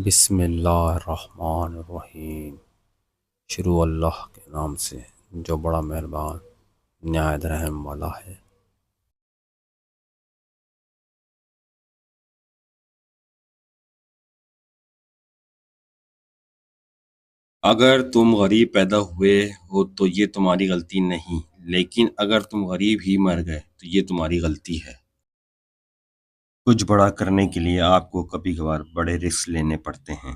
بسم اللہ الرحمن الرحیم۔ شروع اللہ کے نام سے جو بڑا مہربان نہایت رحم والا ہے۔ اگر تم غریب پیدا ہوئے ہو تو یہ تمہاری غلطی نہیں، لیکن اگر تم غریب ہی مر گئے تو یہ تمہاری غلطی ہے۔ کچھ بڑا کرنے کے لیے آپ کو کبھی کبھار بڑے رسک لینے پڑتے ہیں۔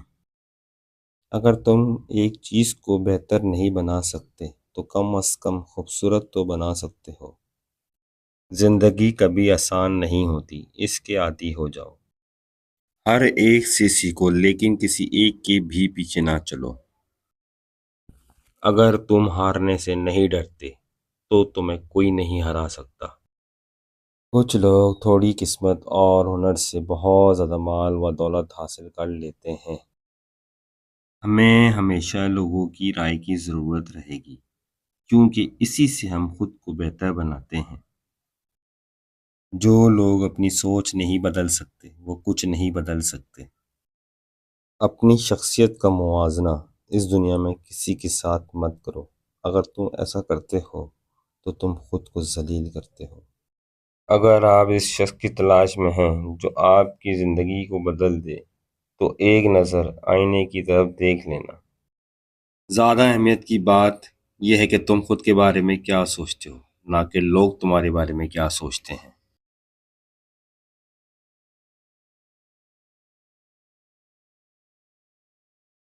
اگر تم ایک چیز کو بہتر نہیں بنا سکتے تو کم از کم خوبصورت تو بنا سکتے ہو۔ زندگی کبھی آسان نہیں ہوتی، اس کے عادی ہو جاؤ۔ ہر ایک سے سیکھو، لیکن کسی ایک کے بھی پیچھے نہ چلو۔ اگر تم ہارنے سے نہیں ڈرتے تو تمہیں کوئی نہیں ہرا سکتا۔ کچھ لوگ تھوڑی قسمت اور ہنر سے بہت زیادہ مال و دولت حاصل کر لیتے ہیں۔ ہمیں ہمیشہ لوگوں کی رائے کی ضرورت رہے گی، کیونکہ اسی سے ہم خود کو بہتر بناتے ہیں۔ جو لوگ اپنی سوچ نہیں بدل سکتے وہ کچھ نہیں بدل سکتے۔ اپنی شخصیت کا موازنہ اس دنیا میں کسی کے ساتھ مت کرو۔ اگر تم ایسا کرتے ہو تو تم خود کو ذلیل کرتے ہو۔ اگر آپ اس شخص کی تلاش میں ہیں جو آپ کی زندگی کو بدل دے تو ایک نظر آئینے کی طرف دیکھ لینا۔ زیادہ اہمیت کی بات یہ ہے کہ تم خود کے بارے میں کیا سوچتے ہو، نہ کہ لوگ تمہارے بارے میں کیا سوچتے ہیں۔